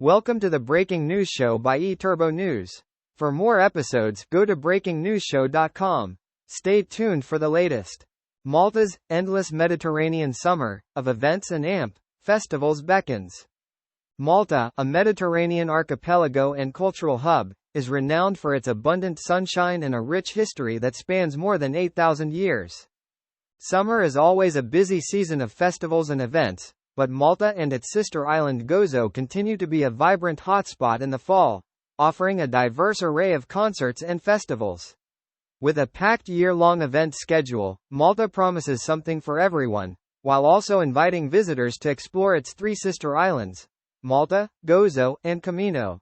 Welcome to the Breaking News Show by eTurbo News. For more episodes, go to breakingnewsshow.com. Stay tuned for the latest. Malta's endless Mediterranean summer of events and festivals beckons. Malta, a Mediterranean archipelago and cultural hub, is renowned for its abundant sunshine and a rich history that spans more than 8,000 years. Summer is always a busy season of festivals and events, but Malta and its sister island Gozo continue to be a vibrant hotspot in the fall, offering a diverse array of concerts and festivals. With a packed year-long event schedule, Malta promises something for everyone, while also inviting visitors to explore its three sister islands, Malta, Gozo, and Camino.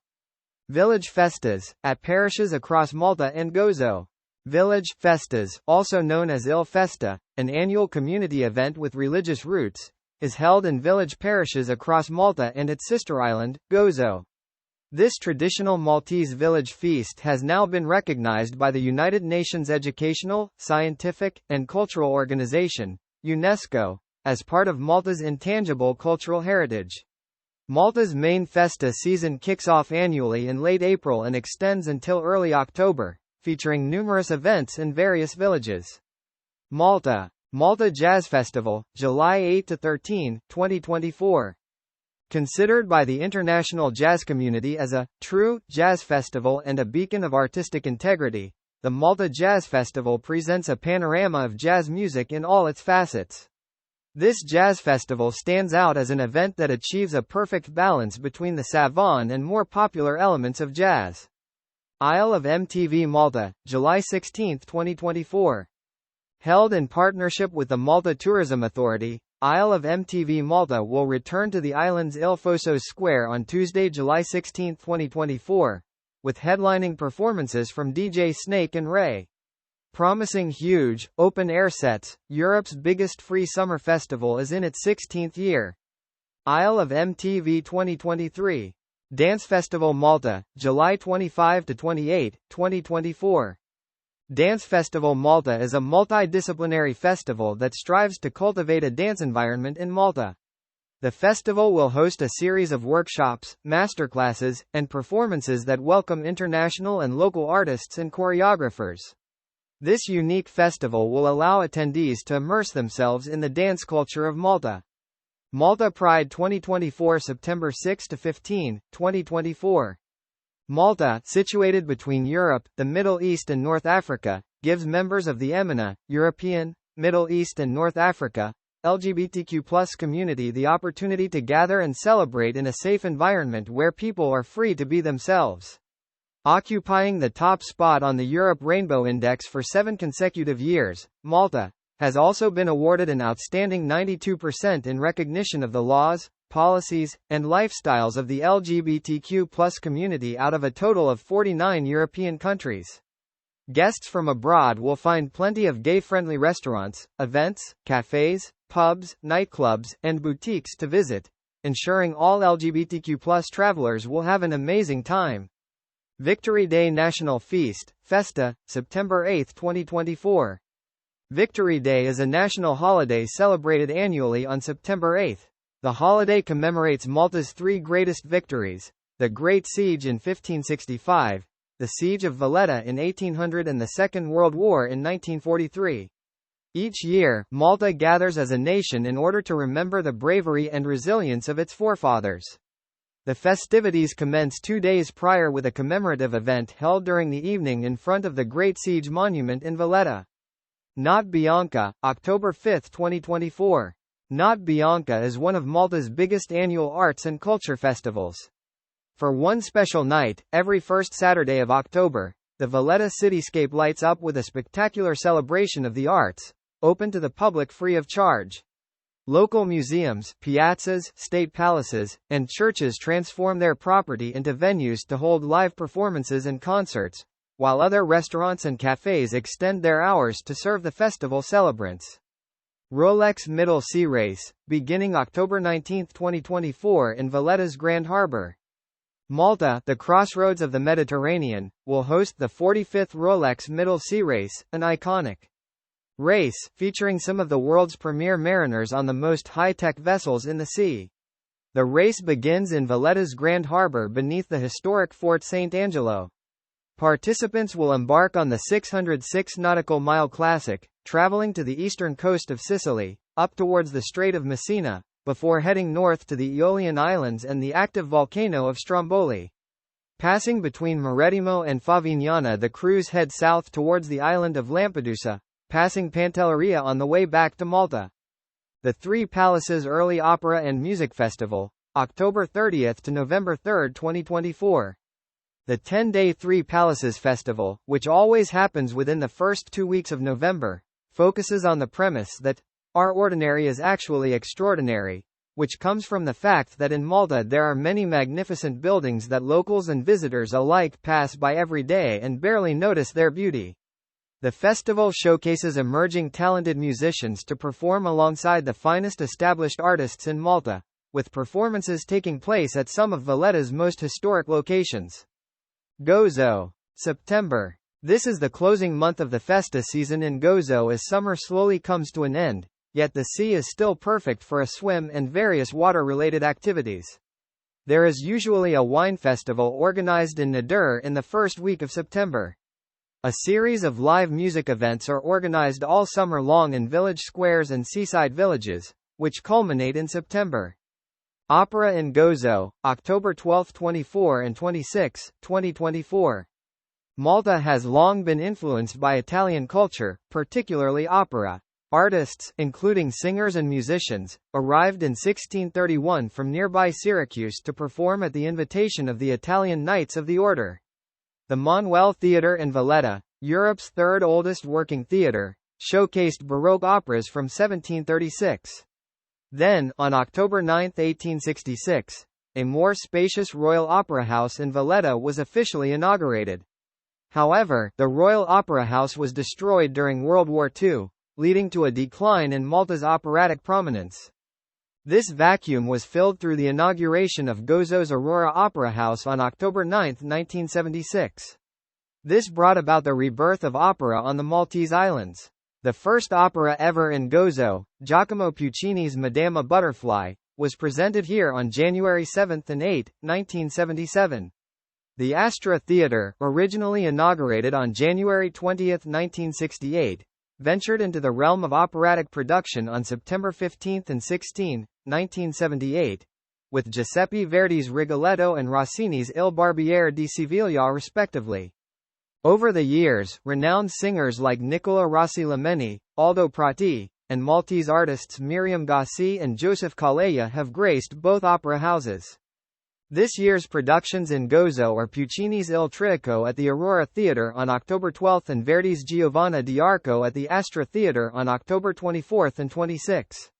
Village Festas, at parishes across Malta and Gozo. Village Festas, also known as Il Festa, an annual community event with religious roots, is held in village parishes across Malta and its sister island, Gozo. This traditional Maltese village feast has now been recognized by the United Nations Educational, Scientific, and Cultural Organization, UNESCO, as part of Malta's intangible cultural heritage. Malta's main festa season kicks off annually in late April and extends until early October, featuring numerous events in various villages. Malta Jazz Festival, July 8–13, 2024. Considered by the international jazz community as a true jazz festival and a beacon of artistic integrity, the Malta Jazz Festival presents a panorama of jazz music in all its facets. This jazz festival stands out as an event that achieves a perfect balance between the savant and more popular elements of jazz. Isle of MTV Malta, July 16, 2024. Held in partnership with the Malta Tourism Authority, Isle of MTV Malta will return to the island's Il Fosos Square on Tuesday, July 16, 2024, with headlining performances from DJ Snake and Ray. Promising huge, open-air sets, Europe's biggest free summer festival is in its 16th year. Isle of MTV 2023. Dance Festival Malta, July 25–28, 2024. Dance Festival Malta is a multidisciplinary festival that strives to cultivate a dance environment in Malta. The festival will host a series of workshops, masterclasses, and performances that welcome international and local artists and choreographers. This unique festival will allow attendees to immerse themselves in the dance culture of Malta. Malta Pride 2024 September 6–15, 2024. Malta, situated between Europe, the Middle East and North Africa, gives members of the EMENA, European, Middle East and North Africa, LGBTQ+ community the opportunity to gather and celebrate in a safe environment where people are free to be themselves. Occupying the top spot on the Europe Rainbow Index for 7 consecutive years, Malta has also been awarded an outstanding 92% in recognition of the laws, policies, and lifestyles of the LGBTQ+ community out of a total of 49 European countries. Guests from abroad will find plenty of gay-friendly restaurants, events, cafes, pubs, nightclubs, and boutiques to visit, ensuring all LGBTQ+ travelers will have an amazing time. Victory Day National Feast, Festa, September 8, 2024. Victory Day is a national holiday celebrated annually on September 8. The holiday commemorates Malta's three greatest victories: the Great Siege in 1565, the Siege of Valletta in 1800 and the Second World War in 1943. Each year, Malta gathers as a nation in order to remember the bravery and resilience of its forefathers. The festivities commence 2 days prior with a commemorative event held during the evening in front of the Great Siege Monument in Valletta. Not Bianca, October 5, 2024. Not Bianca is one of Malta's biggest annual arts and culture festivals. For one special night, every first Saturday of October, the Valletta cityscape lights up with a spectacular celebration of the arts, open to the public free of charge. Local museums, piazzas, state palaces, and churches transform their property into venues to hold live performances and concerts, while other restaurants and cafes extend their hours to serve the festival celebrants. Rolex Middle Sea Race, beginning October 19, 2024 in Valletta's Grand Harbor. Malta, the crossroads of the Mediterranean, will host the 45th Rolex Middle Sea Race, an iconic race featuring some of the world's premier mariners on the most high-tech vessels in the sea. The race begins in Valletta's Grand Harbor beneath the historic Fort St. Angelo. Participants will embark on the 606 nautical mile classic, traveling to the eastern coast of Sicily, up towards the Strait of Messina, before heading north to the Aeolian Islands and the active volcano of Stromboli. Passing between Marettimo and Favignana, the cruise heads south towards the island of Lampedusa, passing Pantelleria on the way back to Malta. The Three Palaces Early Opera and Music Festival, October 30 to November 3, 2024. The 10-day Three Palaces Festival, which always happens within the first 2 weeks of November, focuses on the premise that our ordinary is actually extraordinary, which comes from the fact that in Malta there are many magnificent buildings that locals and visitors alike pass by every day and barely notice their beauty. The festival showcases emerging talented musicians to perform alongside the finest established artists in Malta, with performances taking place at some of Valletta's most historic locations. Gozo. September. This is the closing month of the Festa season in Gozo as summer slowly comes to an end, yet the sea is still perfect for a swim and various water-related activities. There is usually a wine festival organized in Nadir in the first week of September. A series of live music events are organized all summer long in village squares and seaside villages, which culminate in September. Opera in Gozo, October 12, 24 and 26, 2024. Malta has long been influenced by Italian culture, particularly opera. Artists, including singers and musicians, arrived in 1631 from nearby Syracuse to perform at the invitation of the Italian Knights of the Order. The Manuel Theatre in Valletta, Europe's third oldest working theatre, showcased Baroque operas from 1736. Then, on October 9, 1866, a more spacious Royal Opera House in Valletta was officially inaugurated. However, the Royal Opera House was destroyed during World War II, leading to a decline in Malta's operatic prominence. This vacuum was filled through the inauguration of Gozo's Aurora Opera House on October 9, 1976. This brought about the rebirth of opera on the Maltese Islands. The first opera ever in Gozo, Giacomo Puccini's Madama Butterfly, was presented here on January 7 and 8, 1977. The Astra Theatre, originally inaugurated on January 20, 1968, ventured into the realm of operatic production on September 15 and 16, 1978, with Giuseppe Verdi's Rigoletto and Rossini's Il Barbiere di Siviglia respectively. Over the years, renowned singers like Nicola Rossi Lameni, Aldo Prati, and Maltese artists Miriam Gassi and Joseph Calleja have graced both opera houses. This year's productions in Gozo are Puccini's Il Trittico at the Aurora Theatre on October 12 and Verdi's Giovanna d'Arco at the Astra Theatre on October 24 and 26.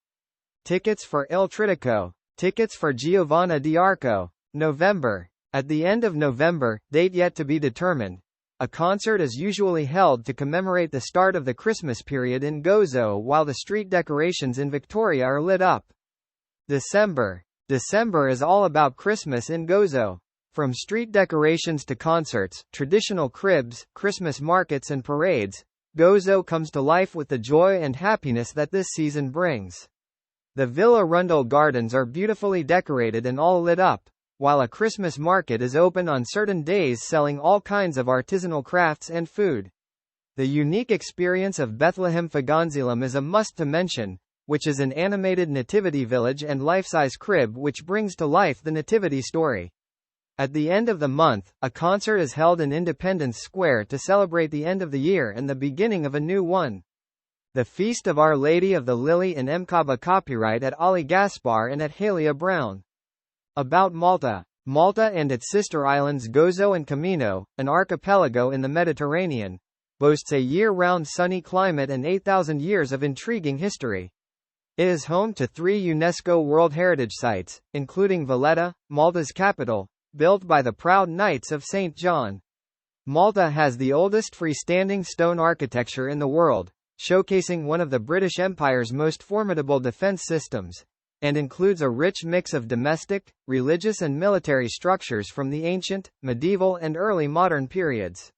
Tickets for Il Trittico. Tickets for Giovanna d'Arco. November. At the end of November, date yet to be determined, a concert is usually held to commemorate the start of the Christmas period in Gozo while the street decorations in Victoria are lit up. December. December is all about Christmas in Gozo. From street decorations to concerts, traditional cribs, Christmas markets and parades, Gozo comes to life with the joy and happiness that this season brings. The Villa Rundle gardens are beautifully decorated and all lit up, while a Christmas market is open on certain days selling all kinds of artisanal crafts and food. The unique experience of Bethlehem Fagonzilum is a must to mention, which is an animated nativity village and life-size crib which brings to life the nativity story. At the end of the month, a concert is held in Independence Square to celebrate the end of the year and the beginning of a new one. The Feast of Our Lady of the Lily in Mkaba copyright at Ali Gaspar and at Halia Brown. About Malta. Malta and its sister islands Gozo and Camino, an archipelago in the Mediterranean, boasts a year-round sunny climate and 8,000 years of intriguing history. It is home to 3 UNESCO World Heritage Sites, including Valletta, Malta's capital, built by the proud Knights of St. John. Malta has the oldest freestanding stone architecture in the world, showcasing one of the British Empire's most formidable defense systems, and includes a rich mix of domestic, religious and military structures from the ancient, medieval and early modern periods.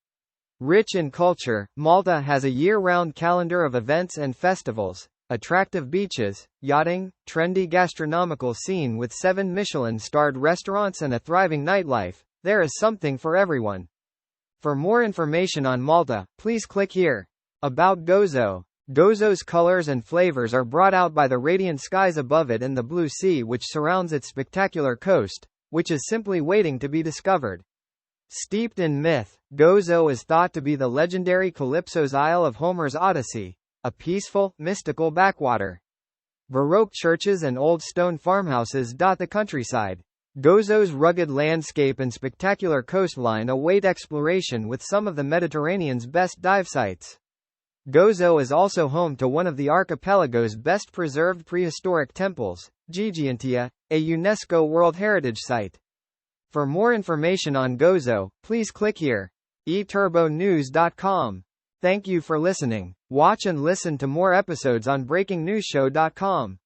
Rich in culture, Malta has a year-round calendar of events and festivals, attractive beaches, yachting, trendy gastronomical scene with 7 Michelin-starred restaurants and a thriving nightlife. There is something for everyone. For more information on Malta, please click here. About Gozo. Gozo's colors and flavors are brought out by the radiant skies above it and the blue sea which surrounds its spectacular coast, which is simply waiting to be discovered. Steeped in myth, Gozo is thought to be the legendary Calypso's Isle of Homer's Odyssey, a peaceful, mystical backwater. Baroque churches and old stone farmhouses dot the countryside. Gozo's rugged landscape and spectacular coastline await exploration with some of the Mediterranean's best dive sites. Gozo is also home to one of the archipelago's best preserved prehistoric temples, Gigantia, a UNESCO World Heritage Site. For more information on Gozo, please click here. eturbonews.com. Thank you for listening. Watch and listen to more episodes on breakingnewsshow.com.